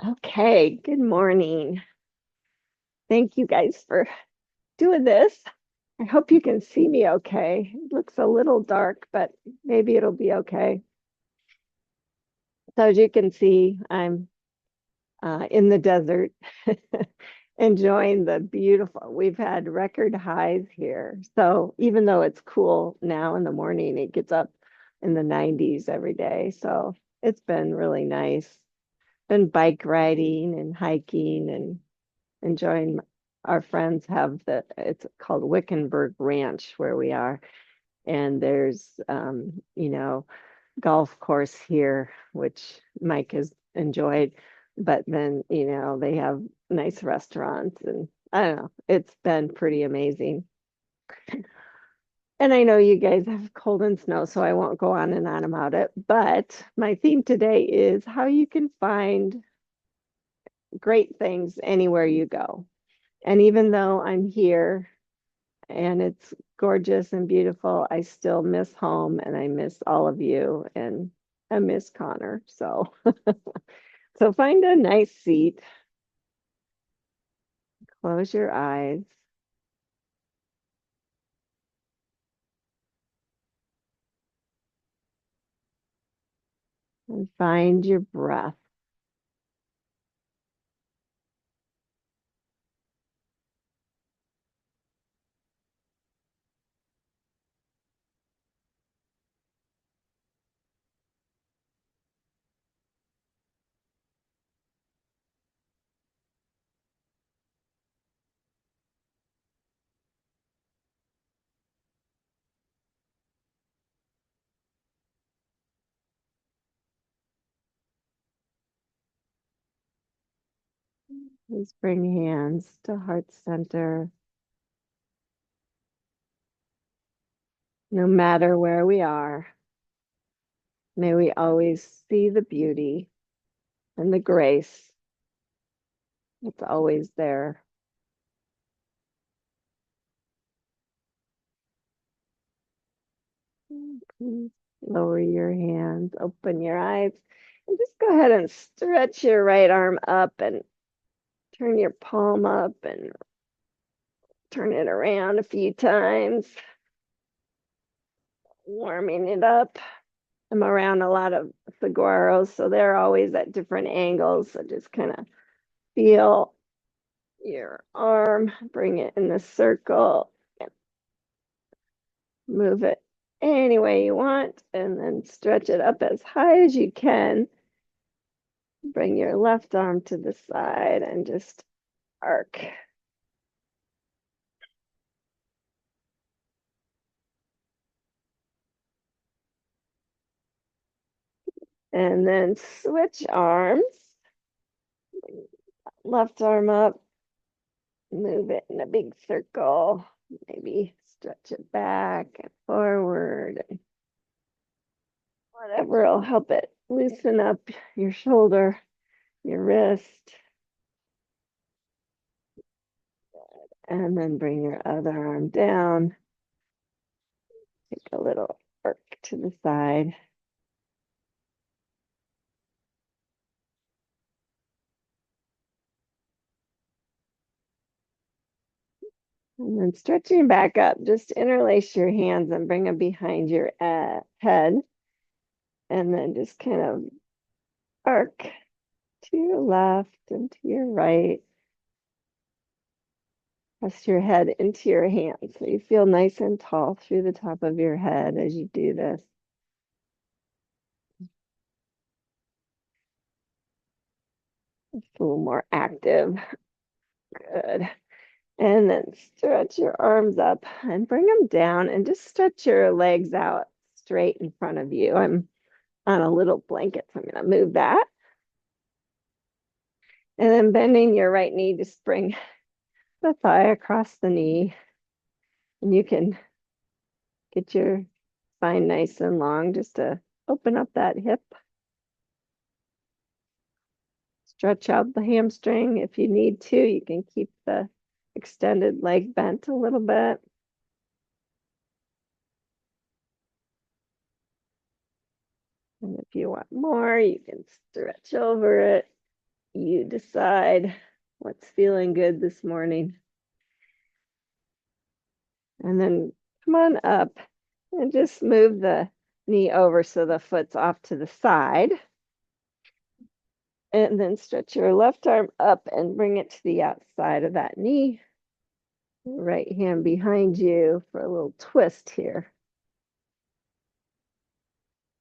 Okay, good morning. Thank you guys for doing this. I hope you can see me okay. It looks a little dark, but maybe it'll be okay. So as you can see, I'm in the desert, enjoying the beautiful. We've had record highs here. So even though it's cool now in the morning, it gets up in the 90s every day. So it's been really nice. Been bike riding and hiking and enjoying. Our friends have it's called Wickenburg Ranch where we are, and there's golf course here, which Mike has enjoyed. But then, they have nice restaurants, and I don't know, it's been pretty amazing. And I know you guys have cold and snow, so I won't go on and on about it. But my theme today is how you can find great things anywhere you go. And even though I'm here and it's gorgeous and beautiful, I still miss home and I miss all of you and I miss Connor. So so find a nice seat, close your eyes, and find your breath. Please bring hands to heart center. No matter where we are, may we always see the beauty and the grace that's always there. Please lower your hands, open your eyes, and just go ahead and stretch your right arm up and turn your palm up and turn it around a few times, warming it up. I'm around a lot of saguaros, so they're always at different angles. So just kind of feel your arm, bring it in a circle, and move it any way you want, and then stretch it up as high as you can. Bring your left arm to the side and just arc. And then switch arms. Left arm up, move it in a big circle. Maybe stretch it back and forward. Whatever will help it loosen up your shoulder, your wrist. And then bring your other arm down. Take a little arc to the side. And then stretching back up, just interlace your hands and bring them behind your head. And then just kind of arc to your left and to your right. Press your head into your hands so you feel nice and tall through the top of your head as you do this. It's a little more active. Good. And then stretch your arms up and bring them down and just stretch your legs out straight in front of you. I'm on a little blanket, so I'm going to move that. And then bending your right knee, just bring the thigh across the knee. And you can get your spine nice and long just to open up that hip. Stretch out the hamstring if you need to. You can keep the extended leg bent a little bit. And if you want more, you can stretch over it. you decide what's feeling good this morning. And then come on up and just move the knee over so the foot's off to the side. And then stretch your left arm up and bring it to the outside of that knee. Right hand behind you for a little twist here.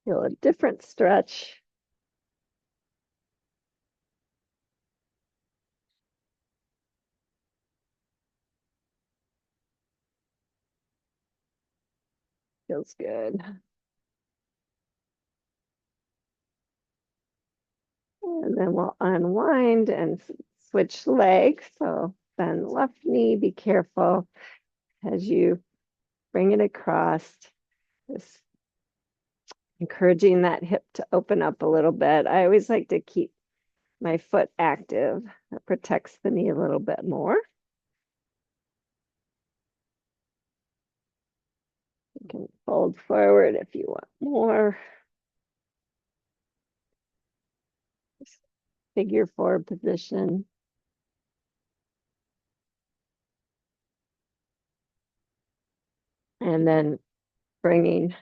Feel a different stretch. Feels good. And then we'll unwind and switch legs. So bend left knee, be careful as you bring it across. Just encouraging that hip to open up a little bit. I always like to keep my foot active. That protects the knee a little bit more. You can fold forward if you want more. Figure four position. And then bringing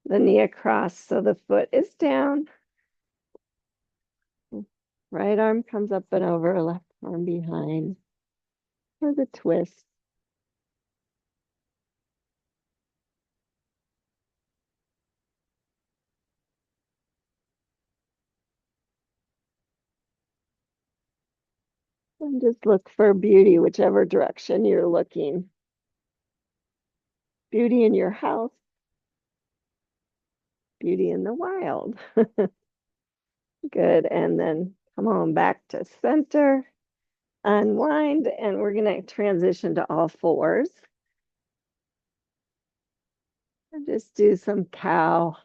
the knee across so the foot is down. Right arm comes up and over, left arm behind for the twist. And just look for beauty, whichever direction you're looking. Beauty in your house, beauty in the wild. Good. And then come on back to center, unwind, and we're going to transition to all fours. And just do some cow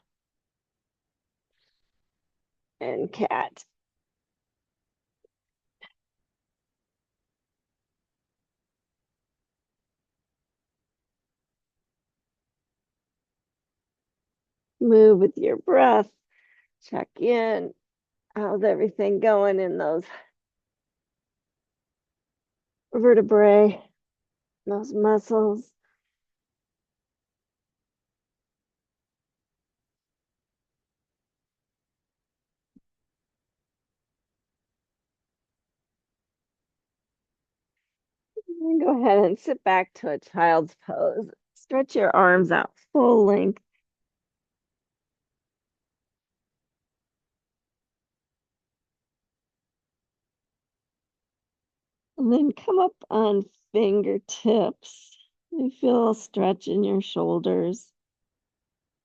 and cat. Move with your breath. Check in. How's everything going in those vertebrae, those muscles? And go ahead and sit back to a child's pose. Stretch your arms out full length. And then come up on fingertips. You feel a stretch in your shoulders.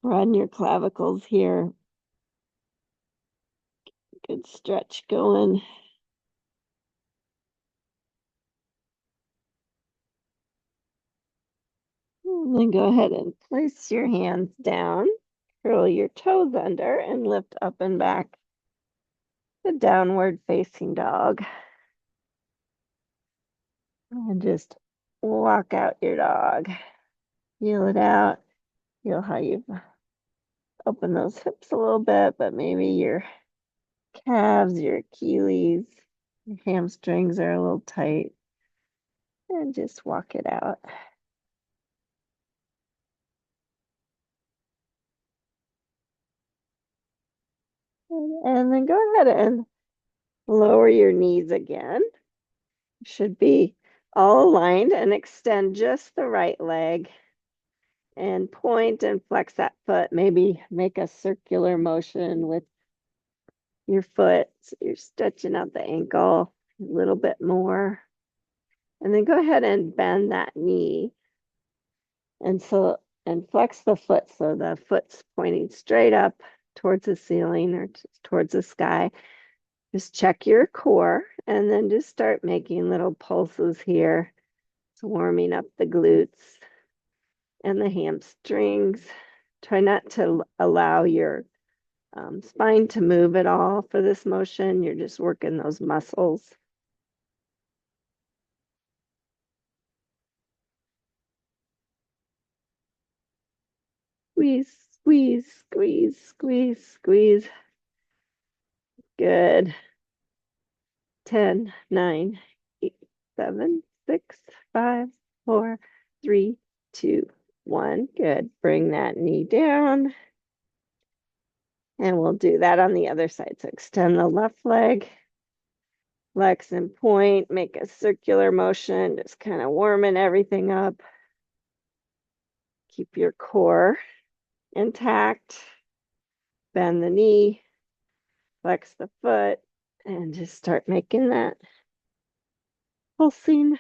Broaden your clavicles here. Good stretch going. And then go ahead and place your hands down. Curl your toes under and lift up and back. The downward facing dog. And just walk out your dog. Feel it out. Feel how you've opened those hips a little bit, but maybe your calves, your Achilles, your hamstrings are a little tight. And just walk it out. And then go ahead and lower your knees again. Should be all aligned and extend just the right leg and point and flex that foot. Maybe make a circular motion with your foot. So you're stretching out the ankle a little bit more. And then go ahead and bend that knee. And flex the foot so the foot's pointing straight up towards the ceiling or towards the sky. Just check your core and then just start making little pulses here. It's warming up the glutes and the hamstrings. Try not to allow your spine to move at all for this motion. You're just working those muscles. Squeeze, squeeze, squeeze, squeeze, squeeze. Good. 10, 9, 8, 7, 6, 5, 4, 3, 2, 1. Good. Bring that knee down. And we'll do that on the other side. So extend the left leg, flex and point, make a circular motion, just kind of warming everything up. Keep your core intact. Bend the knee, flex the foot, and just start making that pulsing.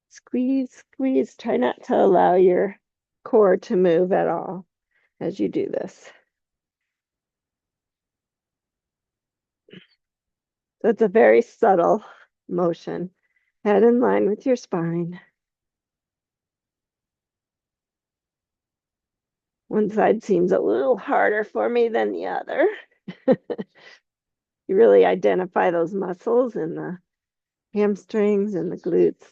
Squeeze, squeeze. Try not to allow your core to move at all as you do this. So it's a very subtle motion. Head in line with your spine. One side seems a little harder for me than the other. You really identify those muscles in the hamstrings and the glutes.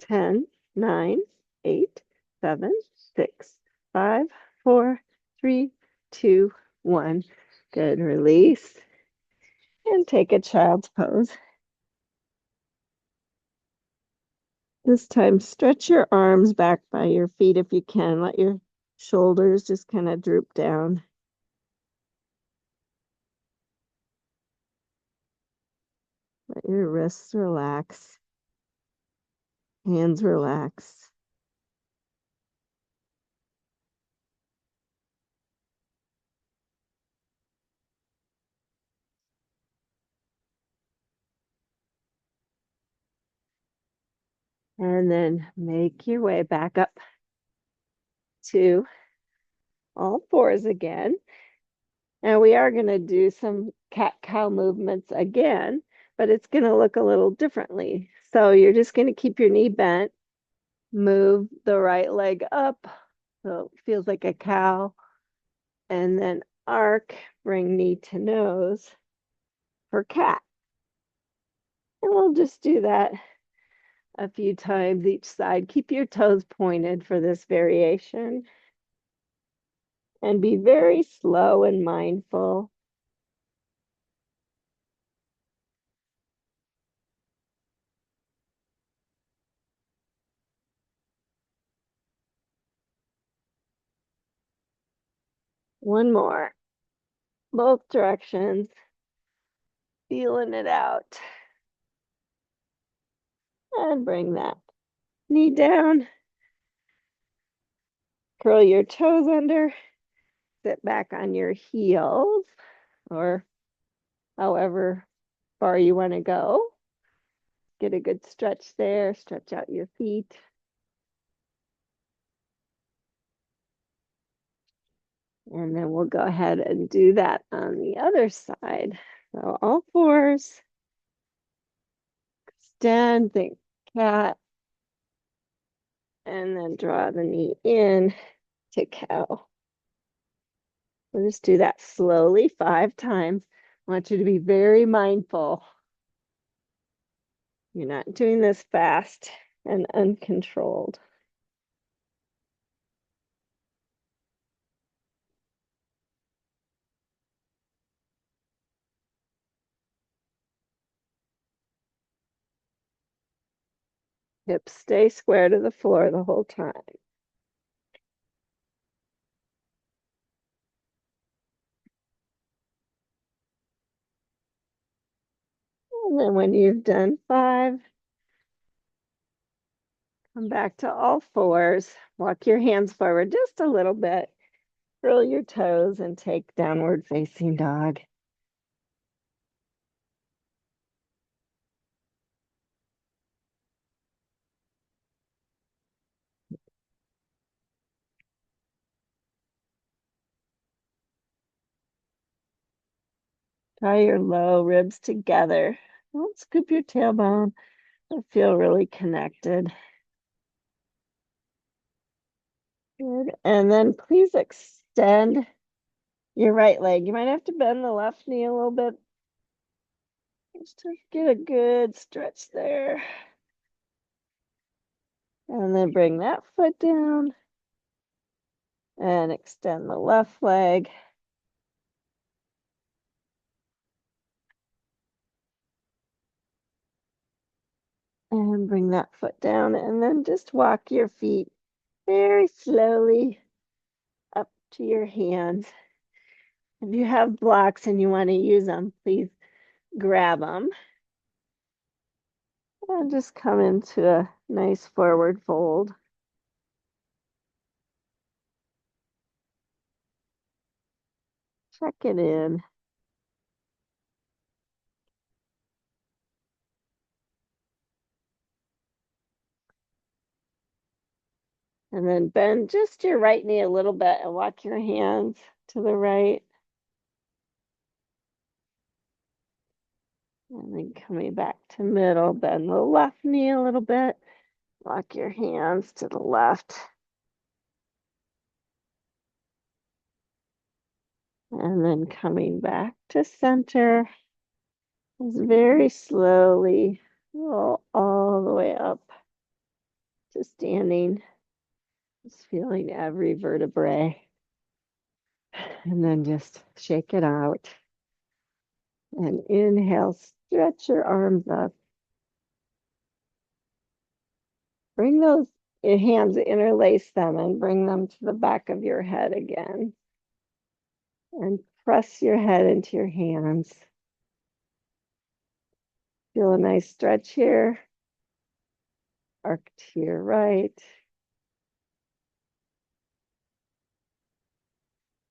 10, 9, 8, 7, 6, 5, 4, 3, 2, 1. Good. Release. And take a child's pose. This time, stretch your arms back by your feet if you can. Let your shoulders just kind of droop down. Let your wrists relax. Hands relax. And then make your way back up to all fours again. And we are going to do some cat-cow movements again, but it's going to look a little differently. So you're just going to keep your knee bent, move the right leg up, so it feels like a cow, and then arc, bring knee to nose for cat. And we'll just do that a few times each side. Keep your toes pointed for this variation. And be very slow and mindful. One more. Both directions. Feeling it out. And bring that knee down. Curl your toes under. Sit back on your heels or however far you want to go. Get a good stretch there. Stretch out your feet. And then we'll go ahead and do that on the other side. So all fours. Extend, think cat. And then draw the knee in to cow. We'll just do that slowly 5 times. I want you to be very mindful. You're not doing this fast and uncontrolled. Hips stay square to the floor the whole time. And then when you've done 5, come back to all fours. Walk your hands forward just a little bit. Curl your toes and take downward facing dog. Tie your low ribs together. Don't scoop your tailbone. I feel really connected. Good. And then please extend your right leg. You might have to bend the left knee a little bit. Just to get a good stretch there. And then bring that foot down and extend the left leg. And bring that foot down and then just walk your feet very slowly up to your hands. If you have blocks and you want to use them, please grab them and just come into a nice forward fold. Check it in. And then bend just your right knee a little bit and walk your hands to the right. And then coming back to middle, bend the left knee a little bit. Walk your hands to the left. And then coming back to center. Just very slowly roll all the way up to standing. Just feeling every vertebrae. And then just shake it out. And inhale, stretch your arms up. Bring those hands, interlace them, and bring them to the back of your head again. And press your head into your hands. Feel a nice stretch here. Arc to your right.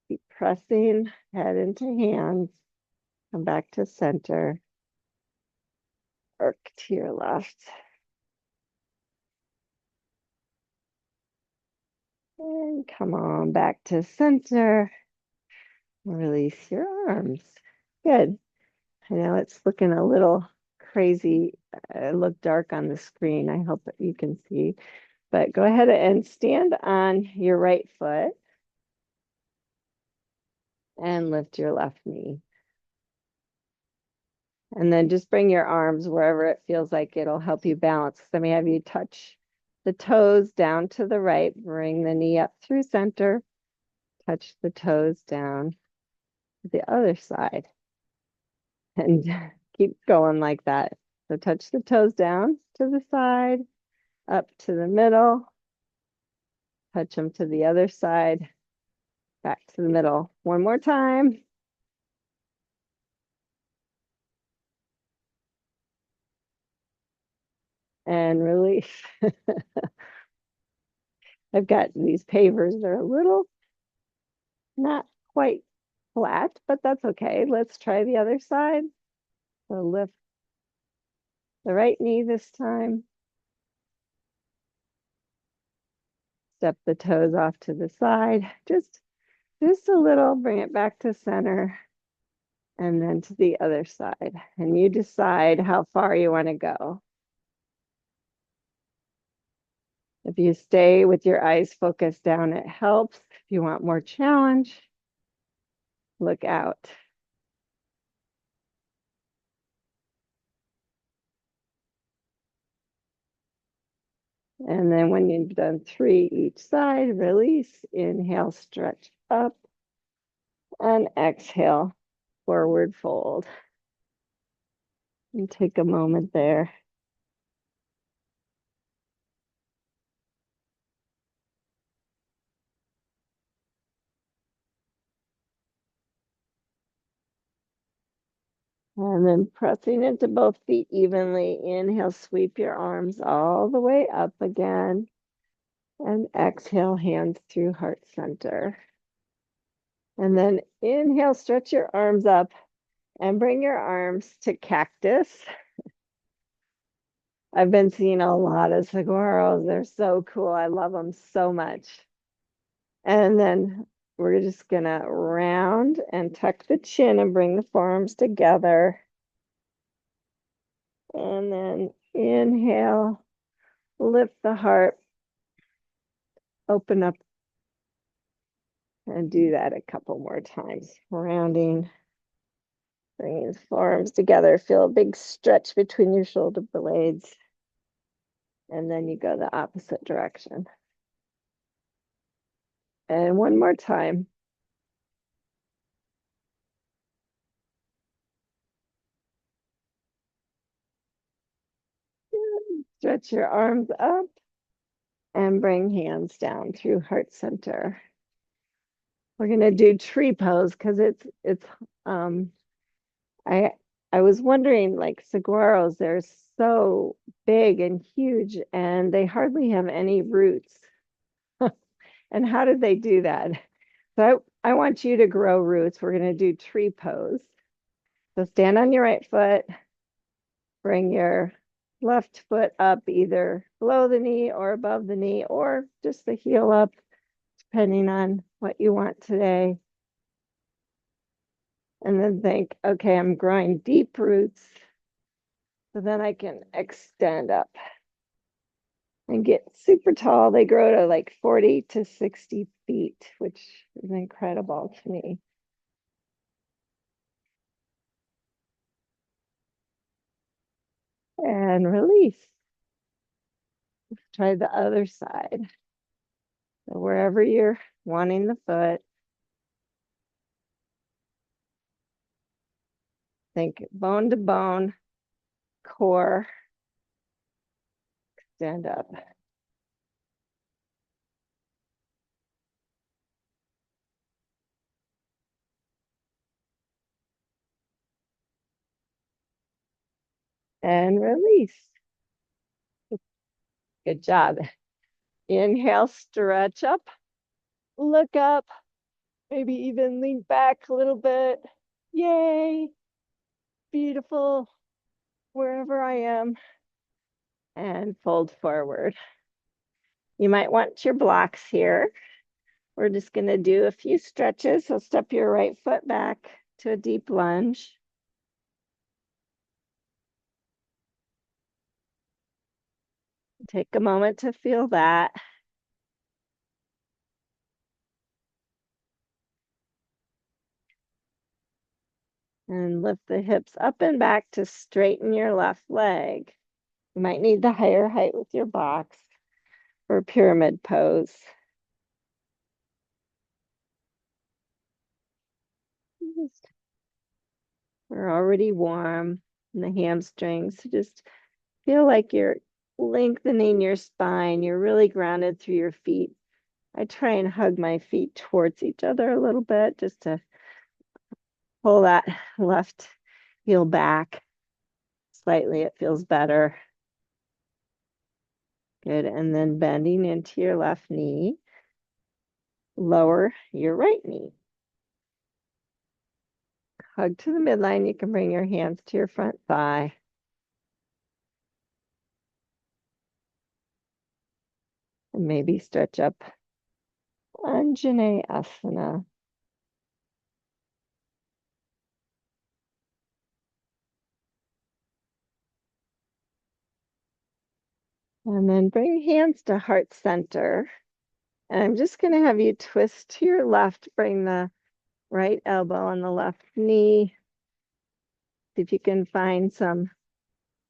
Keep pressing, head into hands. Come back to center. Arc to your left. And come on back to center. Release your arms. Good. I know it's looking a little crazy. It looked dark on the screen. I hope that you can see. But go ahead and stand on your right foot and lift your left knee. And then just bring your arms wherever it feels like it'll help you balance. Let me have you touch the toes down to the right. Bring the knee up through center. Touch the toes down to the other side. And keep going like that. So touch the toes down to the side, up to the middle, touch them to the other side, back to the middle. One more time. And release. I've got these pavers. They're a little not quite flat, but that's okay. Let's try the other side. So lift the right knee this time. Step the toes off to the side. Just a little, bring it back to center. And then to the other side. And you decide how far you want to go. If you stay with your eyes focused down, it helps. If you want more challenge, look out. And then when you've done 3 each side, release, inhale, stretch up, and exhale, forward fold. And take a moment there. And then pressing into both feet evenly. Inhale, sweep your arms all the way up again. And exhale, hands through heart center. And then inhale, stretch your arms up and bring your arms to cactus. I've been seeing a lot of saguaros. They're so cool. I love them so much. And then we're just gonna round and tuck the chin and bring the forearms together. And then inhale, lift the heart, open up, and do that a couple more times. Rounding, bringing the forearms together. Feel a big stretch between your shoulder blades. And then you go the opposite direction. And one more time. Stretch your arms up and bring hands down through heart center. We're gonna do tree pose because it's um I I was wondering like saguaros, they're so big and huge and they hardly have any roots. And how did they do that? So I want you to grow roots. We're gonna do tree pose. So stand on your right foot, bring your left foot up either below the knee or above the knee, or just the heel up, depending on what you want today. And then think, okay, I'm growing deep roots. So then I can extend up and get super tall. They grow to like 40 to 60 feet, which is incredible to me. And release. Try the other side. So wherever you're wanting the foot, think bone to bone, core, stand up. And release. Good job. Inhale, stretch up, look up, maybe even lean back a little bit. Yay. Beautiful. Wherever I am. And fold forward. You might want your blocks here. We're just going to do a few stretches. So step your right foot back to a deep lunge. Take a moment to feel that. And lift the hips up and back to straighten your left leg. You might need the higher height with your box for pyramid pose. We're already warm in the hamstrings. So just feel like you're lengthening your spine. You're really grounded through your feet. I try and hug my feet towards each other a little bit just to pull that left heel back slightly. It feels better. Good. And then bending into your left knee, lower your right knee. Hug to the midline. You can bring your hands to your front thigh. And maybe stretch up Anjaneyasana. And then bring your hands to heart center. And I'm just going to have you twist to your left, bring the right elbow on the left knee. See if you can find some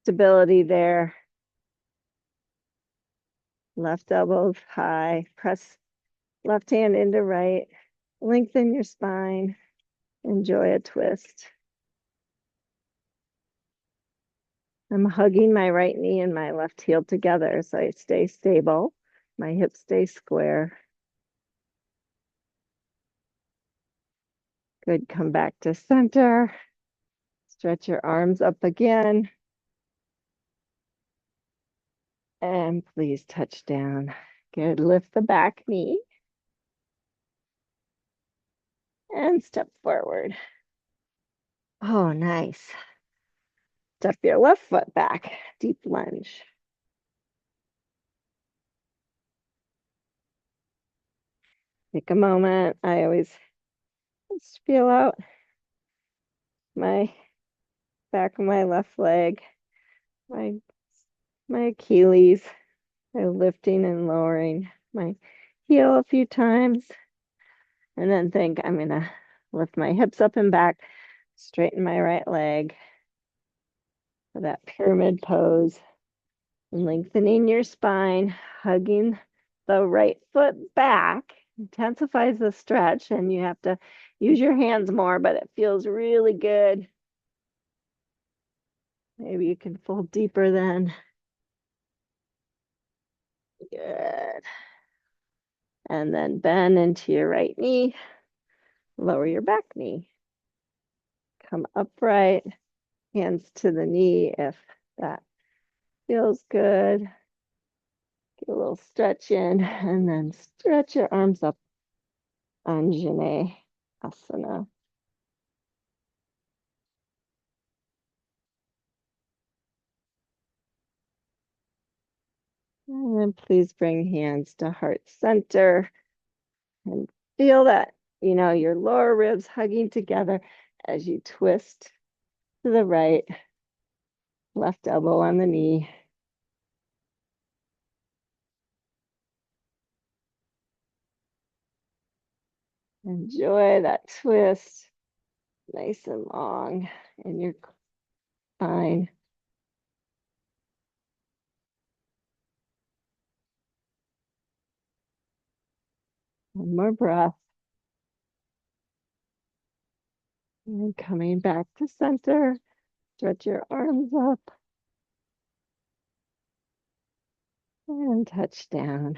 stability there. Left elbow high. Press left hand into right. Lengthen your spine. Enjoy a twist. I'm hugging my right knee and my left heel together so I stay stable. My hips stay square. Good. Come back to center. Stretch your arms up again. And please touch down. Good. Lift the back knee. And step forward. Oh, nice. Step your left foot back. Deep lunge. Take a moment. I always just feel out my back of my left leg, my my Achilles. I'm lifting and lowering my heel a few times. And then think I'm gonna lift my hips up and back, straighten my right leg for that pyramid pose. Lengthening your spine, hugging the right foot back intensifies the stretch, and you have to use your hands more, but it feels really good. Maybe you can fold deeper then. Good. And then bend into your right knee, lower your back knee. Come upright, hands to the knee if that feels good. Get a little stretch in and then stretch your arms up, Anjane Asana. And then please bring hands to heart center and feel that, your lower ribs hugging together as you twist to the right, left elbow on the knee. Enjoy that twist, nice and long in your spine. One more breath. And coming back to center, stretch your arms up and touch down.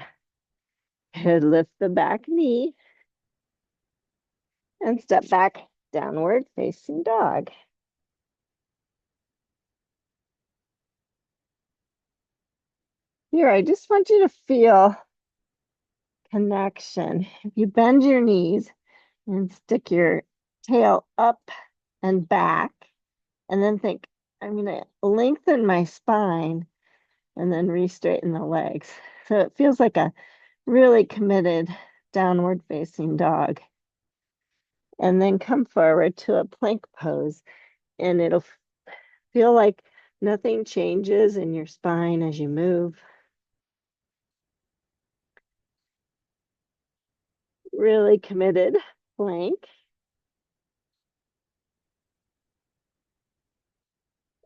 Good. Lift the back knee and step back, downward facing dog. Here, I just want you to feel connection. If you bend your knees and stick your tail up and back, and then think, I'm going to lengthen my spine and then re-straighten the legs. So it feels like a really committed downward facing dog. And then come forward to a plank pose, and it'll feel like nothing changes in your spine as you move. Really committed plank.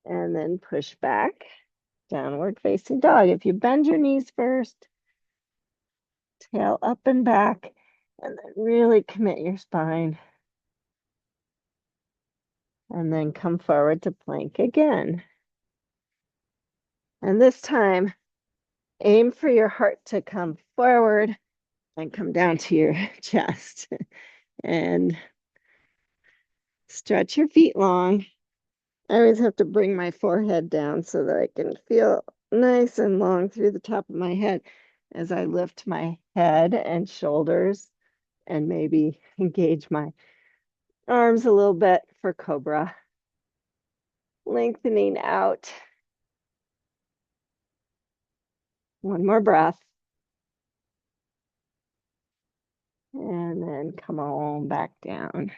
And then push back, downward facing dog. If you bend your knees first, tail up and back, and then really commit your spine. And then come forward to plank again. And this time, aim for your heart to come forward and come down to your chest. And stretch your feet long. I always have to bring my forehead down so that I can feel nice and long through the top of my head as I lift my head and shoulders and maybe engage my arms a little bit for cobra. Lengthening out. One more breath. And then come on back down.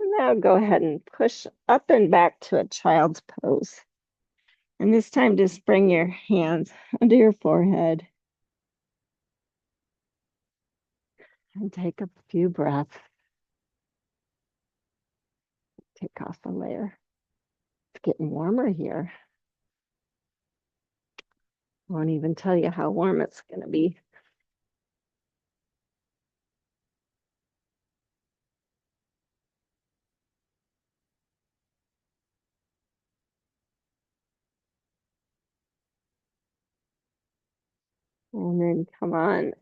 And now go ahead and push up and back to a child's pose. And this time, just bring your hands under your forehead and take a few breaths. Take off a layer. It's getting warmer here. Won't even tell you how warm it's going to be. And then come on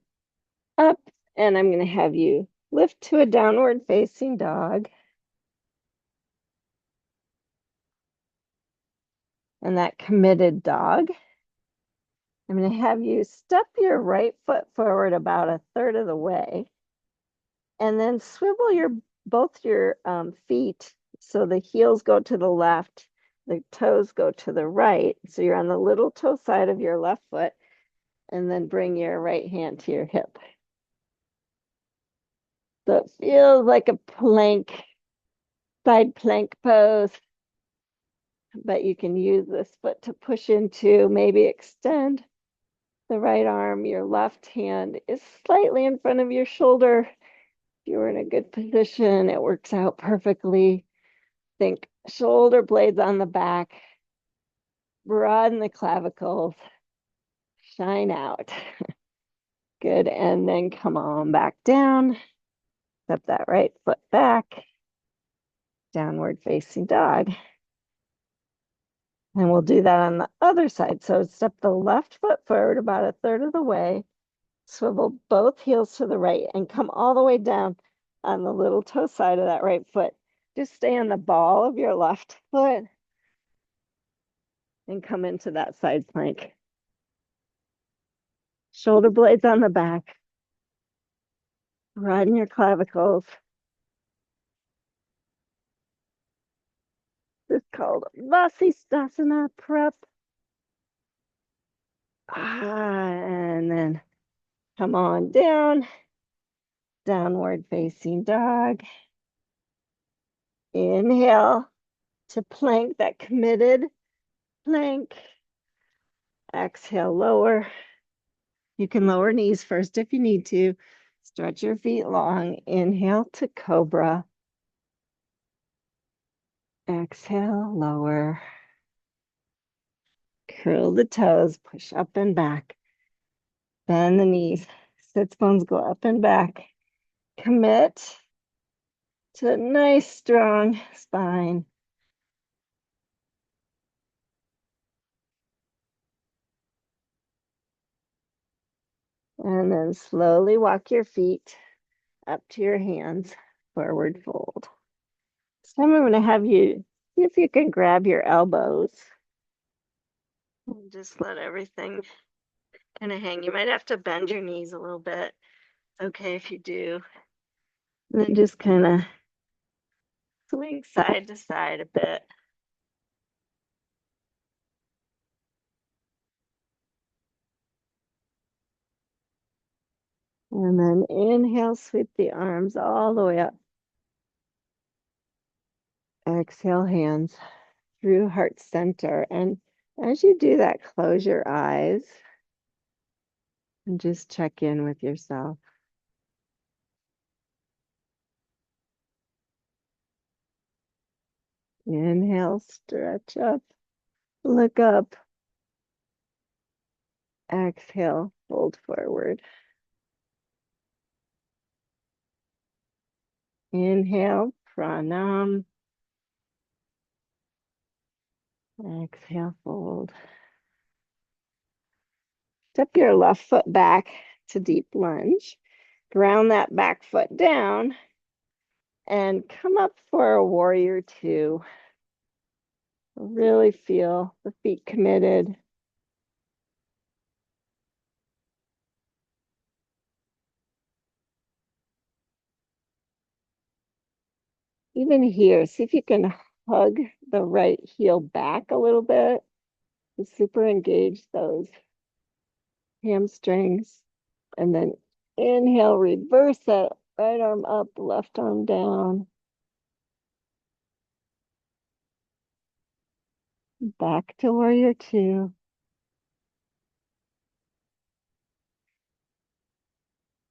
up, and I'm going to have you lift to a downward facing dog. And that committed dog. I'm going to have you step your right foot forward about a third of the way, and then swivel both your feet so the heels go to the left, the toes go to the right. So you're on the little toe side of your left foot, and then bring your right hand to your hip. So it feels like a plank, side plank pose, but you can use this foot to push into, maybe extend the right arm. Your left hand is slightly in front of your shoulder. If you're in a good position, it works out perfectly. Think shoulder blades on the back, broaden the clavicles, shine out. Good. And then come on back down. Step that right foot back. Downward facing dog. And we'll do that on the other side. So step the left foot forward about a third of the way, swivel both heels to the right, and come all the way down on the little toe side of that right foot. Just stay on the ball of your left foot and come into that side plank. Shoulder blades on the back. Broaden your clavicles. This is called Vasisthasana prep. And then come on down. Downward facing dog. Inhale to plank, that committed plank. Exhale, lower. You can lower knees first if you need to. Stretch your feet long. Inhale to cobra. Exhale, lower. Curl the toes, push up and back. Bend the knees. Sits bones go up and back. Commit to a nice, strong spine. And then slowly walk your feet up to your hands, forward fold. This time I'm going to have you see if you can grab your elbows and just let everything kind of hang. You might have to bend your knees a little bit. It's okay if you do. And then just kind of swing side to side a bit. And then inhale, sweep the arms all the way up. Exhale, hands through heart center. And as you do that, close your eyes and just check in with yourself. Inhale, stretch up, look up. Exhale, fold forward. Inhale, pranam. Exhale, fold. Step your left foot back to deep lunge. Ground that back foot down and come up for a warrior two. Really feel the feet committed. Even here, see if you can hug the right heel back a little bit to super engage those hamstrings. And then inhale, reverse it. Right arm up, left arm down. Back to warrior two.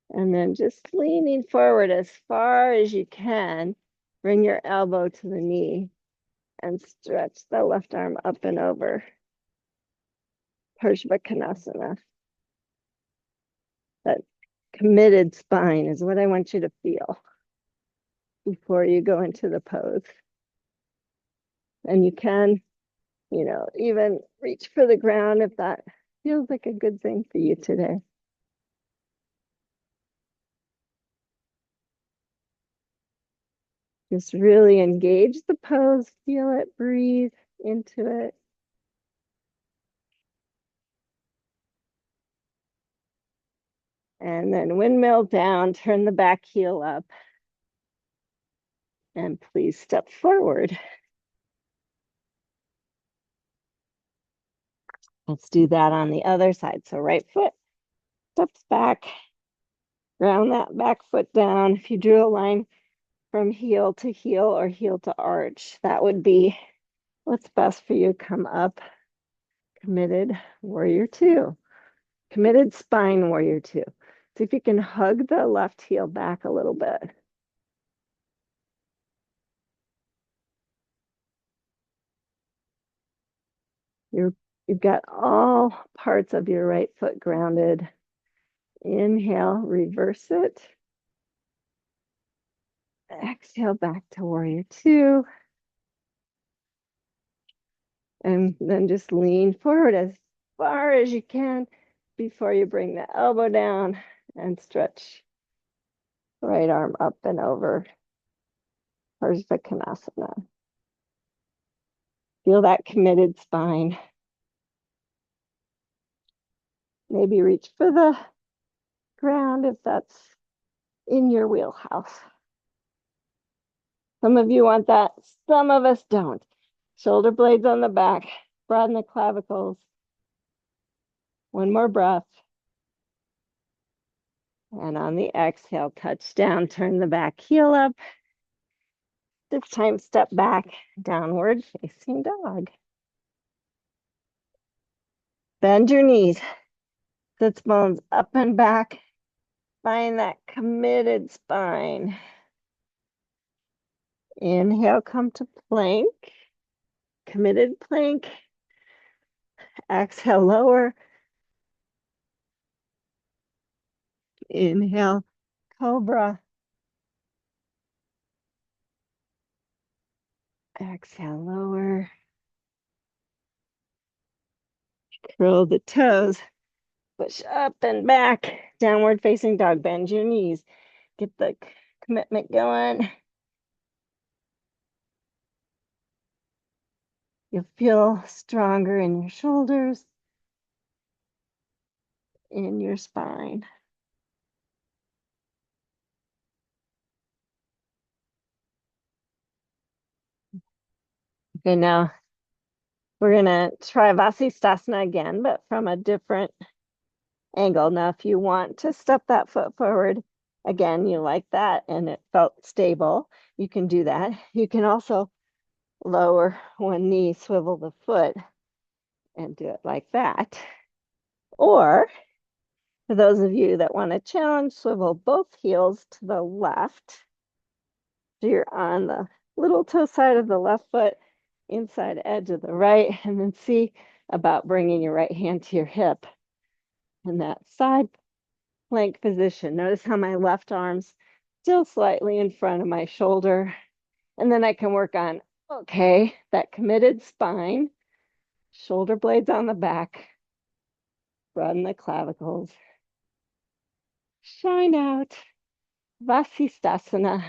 And then just leaning forward as far as you can. Bring your elbow to the knee and stretch the left arm up and over. Parsvakonasana. That committed spine is what I want you to feel before you go into the pose. And you can, even reach for the ground if that feels like a good thing for you today. Just really engage the pose, feel it, breathe into it. And then windmill down, turn the back heel up. And please step forward. Let's do that on the other side. So right foot steps back, ground that back foot down. If you drew a line from heel to heel or heel to arch, that would be what's best for you. Come up, committed warrior two, committed spine warrior two. See if you can hug the left heel back a little bit. You've got all parts of your right foot grounded. Inhale, reverse it. Exhale, back to warrior two. And then just lean forward as far as you can before you bring the elbow down and stretch right arm up and over Konasana. Feel that committed spine. Maybe reach for the ground if that's in your wheelhouse. Some of you want that, some of us don't. Shoulder blades on the back, broaden the clavicles. One more breath. And on the exhale, touch down, turn the back heel up. This time, step back, downward facing dog. Bend your knees, sits bones up and back. Find that committed spine. Inhale, come to plank. Committed plank. Exhale, lower. Inhale, cobra. Exhale, lower. Curl the toes. Push up and back. Downward facing dog. Bend your knees. Get the commitment going. You'll feel stronger in your shoulders, in your spine. Okay, now we're gonna try Vasisthasana again, but from a different angle. Now, if you want to step that foot forward, again, you like that and it felt stable, you can do that. You can also lower one knee, swivel the foot, and do it like that. Or for those of you that want to challenge, swivel both heels to the left. So you're on the little toe side of the left foot, inside edge of the right, and then see about bringing your right hand to your hip in that side plank position. Notice how my left arm's still slightly in front of my shoulder. And then I can work on, okay, that committed spine, shoulder blades on the back, broaden the clavicles, shine out, Vasisthasana.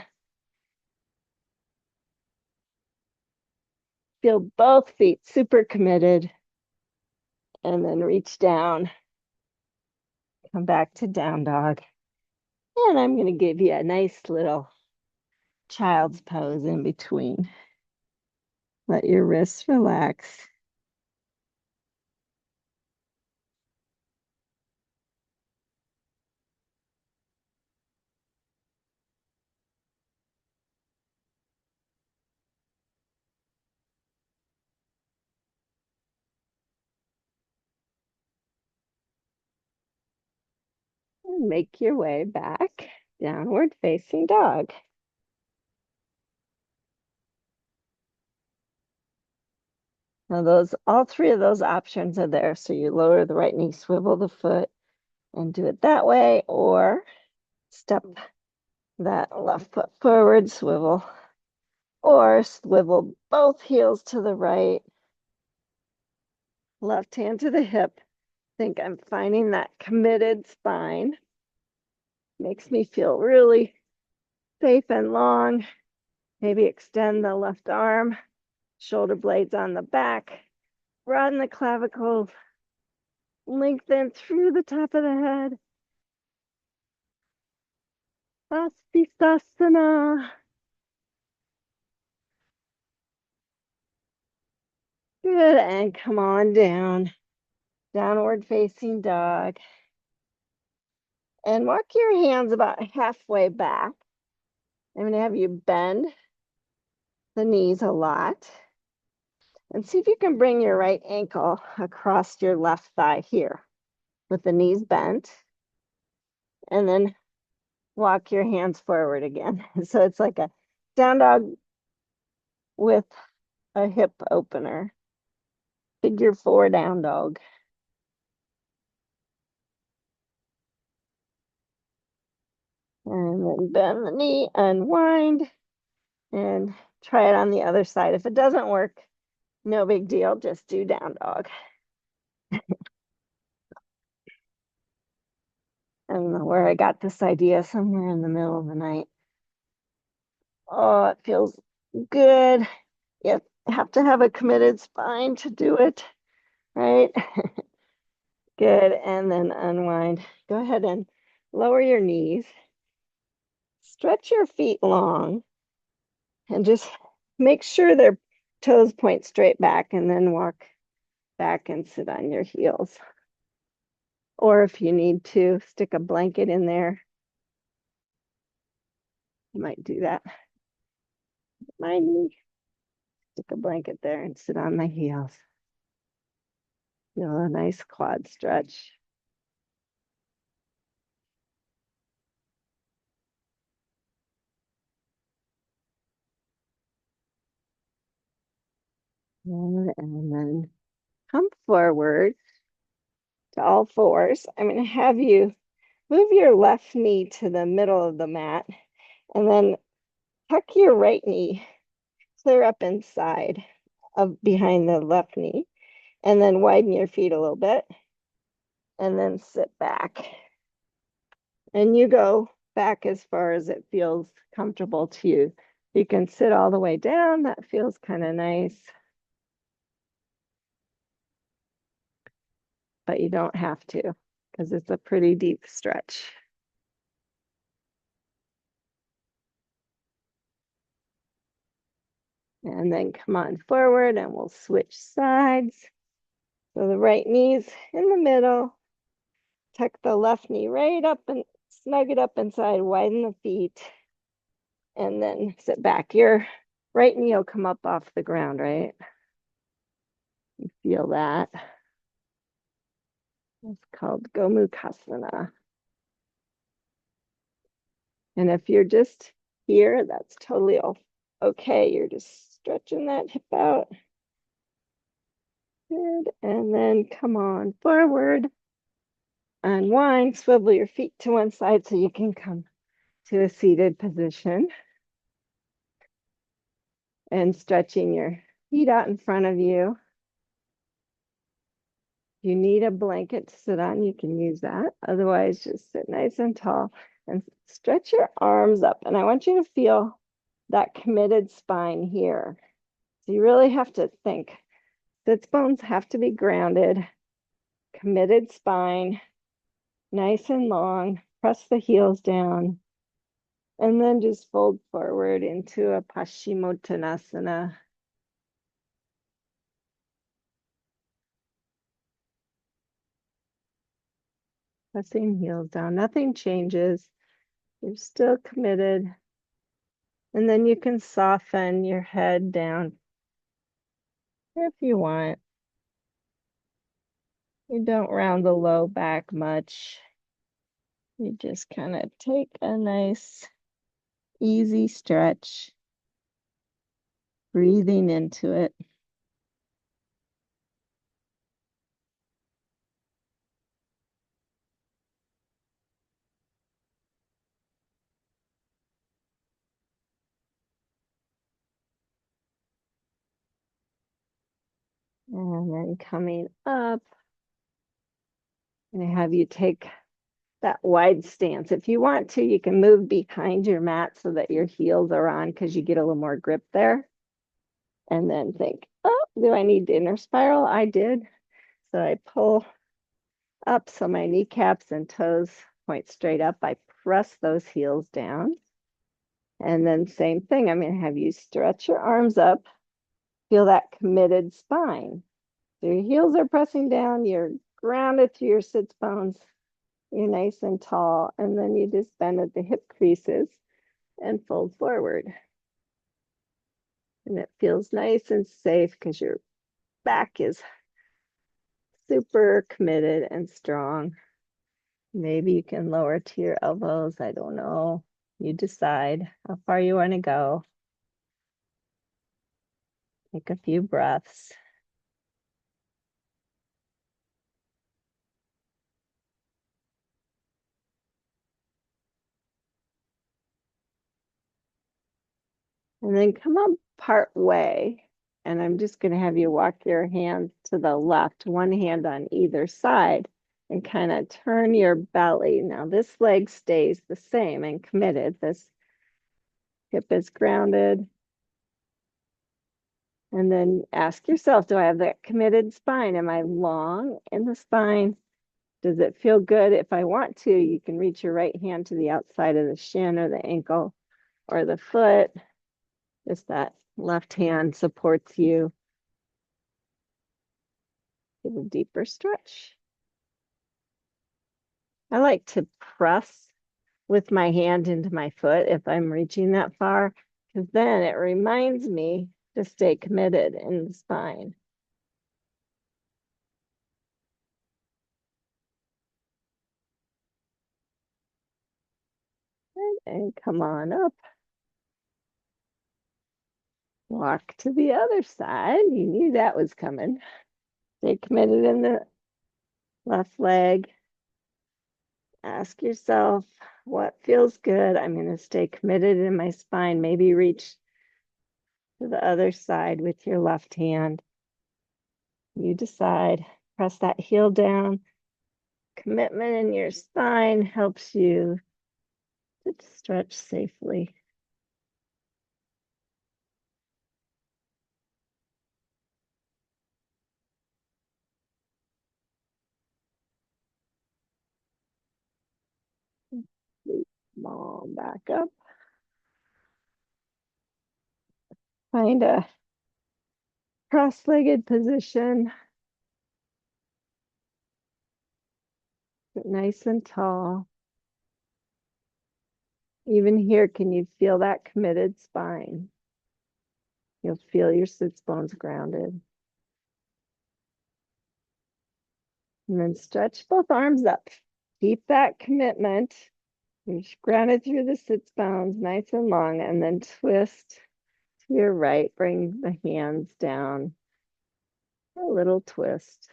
Feel both feet super committed. And then reach down, come back to down dog. And I'm going to give you a nice little child's pose in between. Let your wrists relax. And make your way back, downward facing dog. Now all three of those options are there. So you lower the right knee, swivel the foot and do it that way, or step that left foot forward, swivel, or swivel both heels to the right, left hand to the hip. Think I'm finding that committed spine. Makes me feel really safe and long. Maybe extend the left arm, shoulder blades on the back, broaden the clavicles, lengthen through the top of the head. Vasisthasana. Good, and come on down. Downward facing dog. And walk your hands about halfway back. I'm going to have you bend the knees a lot. And see if you can bring your right ankle across your left thigh here with the knees bent. And then walk your hands forward again. So it's like a down dog with a hip opener. Figure four down dog. And then bend the knee, unwind, and try it on the other side. If it doesn't work, No big deal, just do down dog. I don't know where I got this idea, somewhere in the middle of the night. Oh, it feels good. You have to have a committed spine to do it, right? Good. And then unwind. Go ahead and lower your knees. Stretch your feet long and just make sure their toes point straight back and then walk back and sit on your heels. Or if you need to, stick a blanket in there. You might do that. My knee. Stick a blanket there and sit on my heels. Feel a nice quad stretch. And then come forward to all fours. I'm going to have you move your left knee to the middle of the mat and then tuck your right knee clear up inside of behind the left knee and then widen your feet a little bit and then sit back. And you go back as far as it feels comfortable to you. You can sit all the way down. That feels kind of nice. But you don't have to because it's a pretty deep stretch. And then come on forward and we'll switch sides. So the right knee's in the middle. Tuck the left knee right up and snug it up inside, widen the feet, and then sit back. Your right knee will come up off the ground, right? You feel that. It's called Gomukhasana. And if you're just here, that's totally okay. You're just stretching that hip out. Good. And then come on forward. Unwind, swivel your feet to one side so you can come to a seated position. And stretching your feet out in front of you. If you need a blanket to sit on, you can use that. Otherwise, just sit nice and tall and stretch your arms up. And I want you to feel that committed spine here. So you really have to think. Sits bones have to be grounded, committed spine, nice and long. Press the heels down. And then just fold forward into a Paschimottanasana. Pressing heels down. Nothing changes. You're still committed. And then you can soften your head down if you want. You don't round the low back much. You just kind of take a nice, easy stretch, breathing into it. And then coming up, I'm going to have you take that wide stance. If you want to, you can move behind your mat so that your heels are on because you get a little more grip there. And then think, oh, do I need to inner spiral? I did. So I pull up so my kneecaps and toes point straight up. I press those heels down. And then same thing, I'm going to have you stretch your arms up. Feel that committed spine. So your heels are pressing down. You're grounded to your sits bones. You're nice and tall. And then you just bend at the hip creases and fold forward. And it feels nice and safe because your back is super committed and strong. Maybe you can lower to your elbows. I don't know. You decide how far you want to go. Take a few breaths. And then come up part way And I'm just going to have you walk your hands to the left, one hand on either side, and kind of turn your belly. Now, this leg stays the same and committed. This hip is grounded. And then ask yourself, do I have that committed spine? Am I long in the spine? Does it feel good? If I want to, you can reach your right hand to the outside of the shin or the ankle or the foot. Just that left hand supports you. Give a deeper stretch. I like to press with my hand into my foot if I'm reaching that far, because then it reminds me to stay committed in the spine. And come on up. Walk to the other side. You knew that was coming. Stay committed in the left leg. Ask yourself what feels good. I'm going to stay committed in my spine. Maybe reach to the other side with your left hand. You decide. Press that heel down. Commitment in your spine helps you to stretch safely. Small back up. Find a cross-legged position. Sit nice and tall. Even here, can you feel that committed spine? You'll feel your sits bones grounded. And then stretch both arms up. Keep that commitment. You're grounded through the sits bones, nice and long, and then twist to your right. Bring the hands down. A little twist.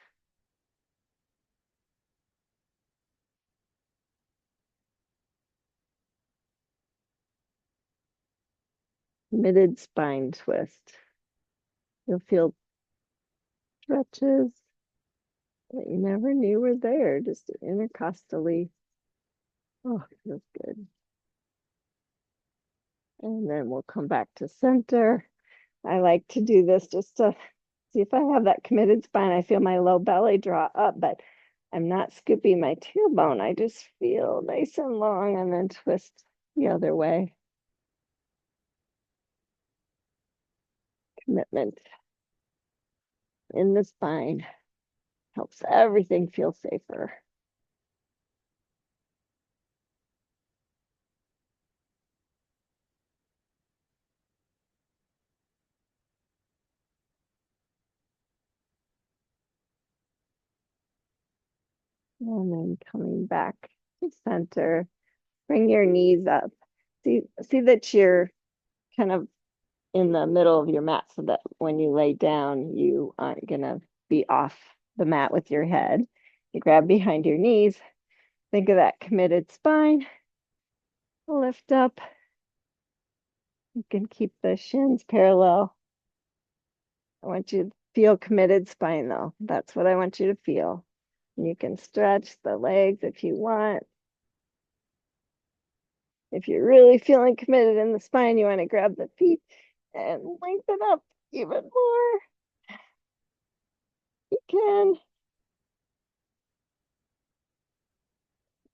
Committed spine twist. You'll feel stretches that you never knew were there, just intercostally. Oh, feels good. And then we'll come back to center. I like to do this just to see if I have that committed spine. I feel my low belly draw up, but I'm not scooping my tailbone. I just feel nice and long and then twist the other way. Commitment in the spine helps everything feel safer. And then coming back to center, bring your knees up. See that you're kind of in the middle of your mat so that when you lay down, you aren't gonna be off the mat with your head. You grab behind your knees, think of that committed spine, lift up. You can keep the shins parallel. I want you to feel committed spine though. That's what I want you to feel. And you can stretch the legs if you want. If you're really feeling committed in the spine, you want to grab the feet and lengthen up even more. You can.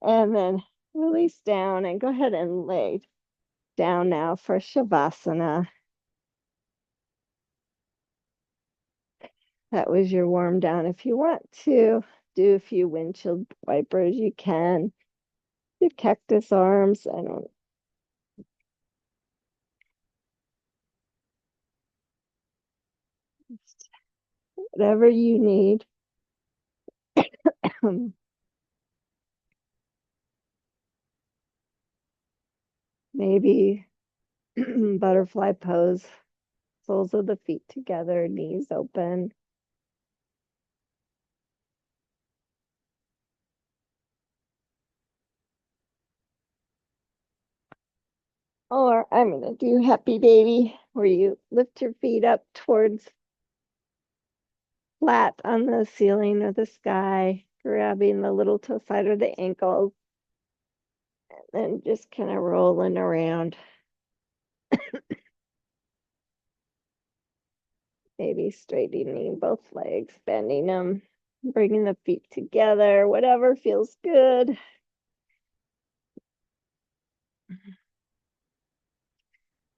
And then release down and go ahead and lay down now for Shavasana. That was your warm down. If you want to do a few windshield wipers, you can. Do cactus arms. I don't. Whatever you need. Maybe butterfly pose, soles of the feet together, knees open. Or I'm going to do happy baby, where you lift your feet up towards flat on the ceiling or the sky, grabbing the little toe side or the ankles, and just kind of rolling around. Maybe straightening both legs, bending them, bringing the feet together, whatever feels good.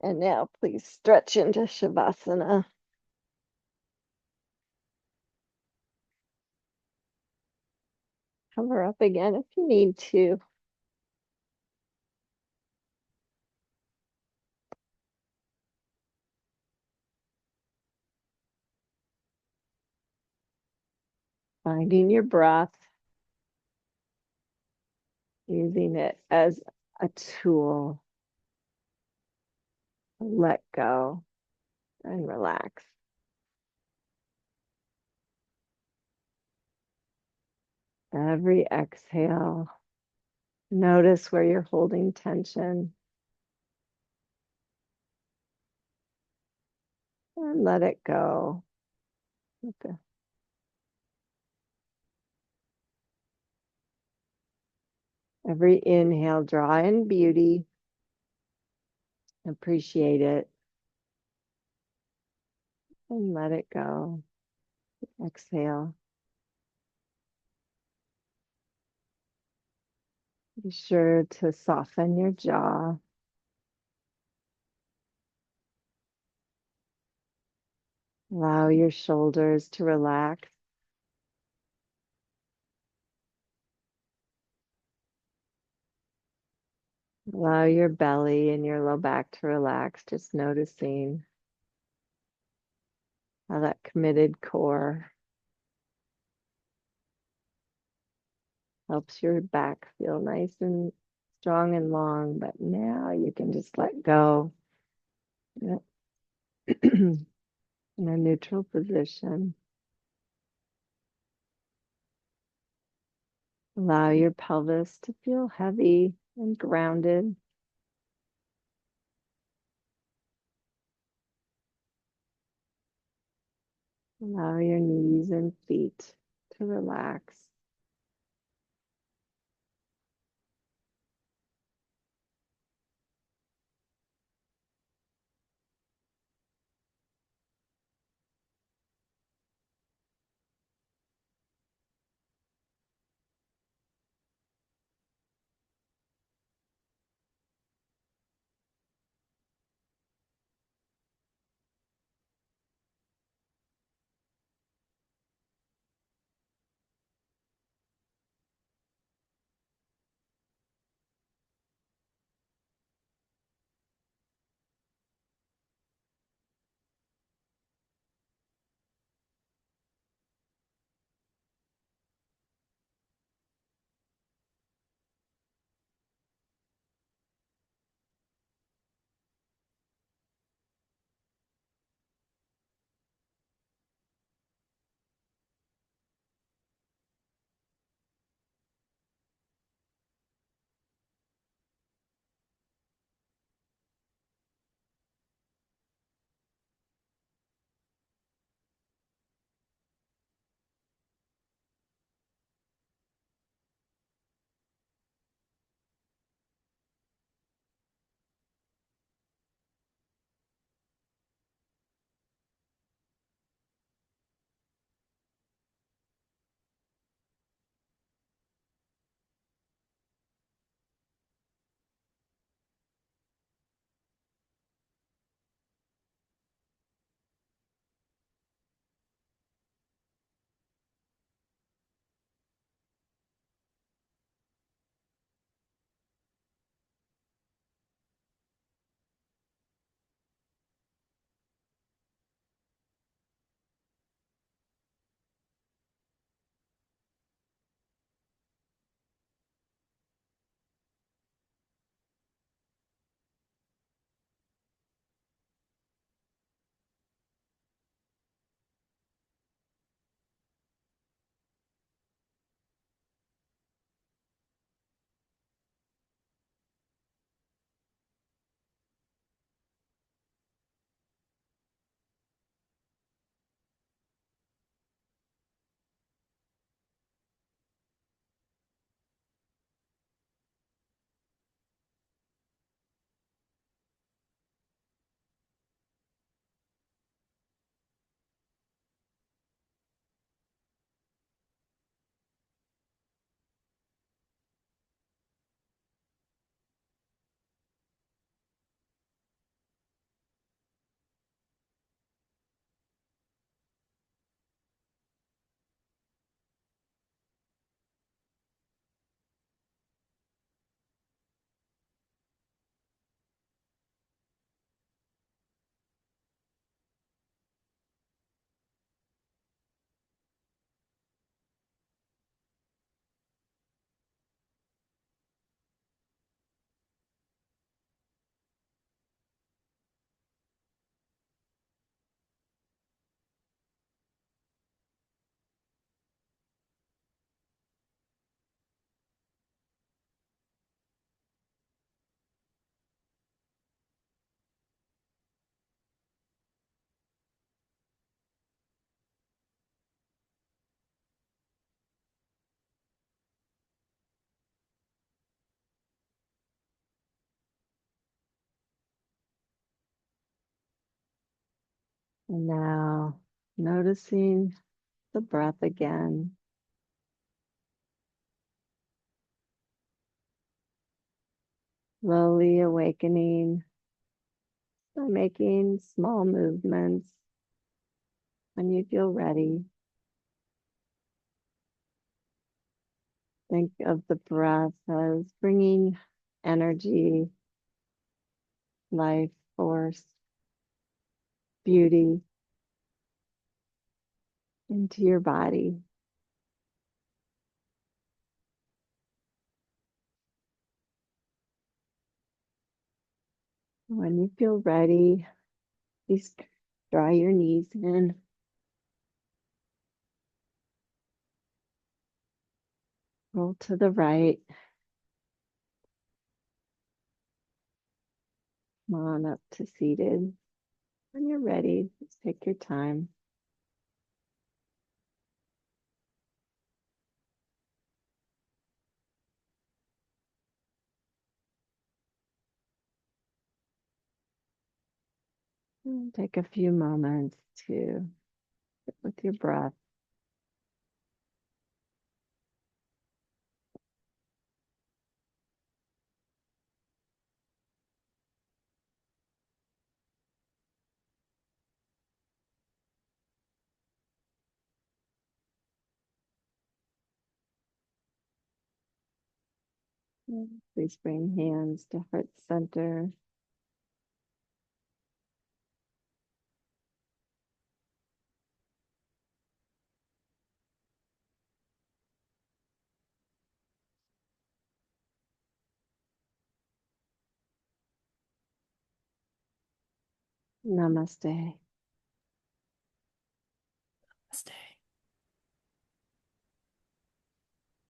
And now please stretch into Shavasana. Cover up again if you need to. Finding your breath, using it as a tool. Let go and relax. Every exhale, notice where you're holding tension and let it go. Okay. Every inhale, draw in beauty, appreciate it, and let it go. Exhale. Be sure to soften your jaw. Allow your shoulders to relax. Allow your belly and your low back to relax, just noticing how that committed core helps your back feel nice and strong and long, but now you can just let go in a neutral position. Allow your pelvis to feel heavy and grounded. Allow your knees and feet to relax. And now noticing the breath again. Slowly awakening by making small movements when you feel ready. Think of the breath as bringing energy, life force, beauty into your body. When you feel ready, please draw your knees in. Roll to the right. Come on up to seated. When you're ready, just take your time. And take a few moments to sit with your breath. Please bring hands to heart center. Namaste.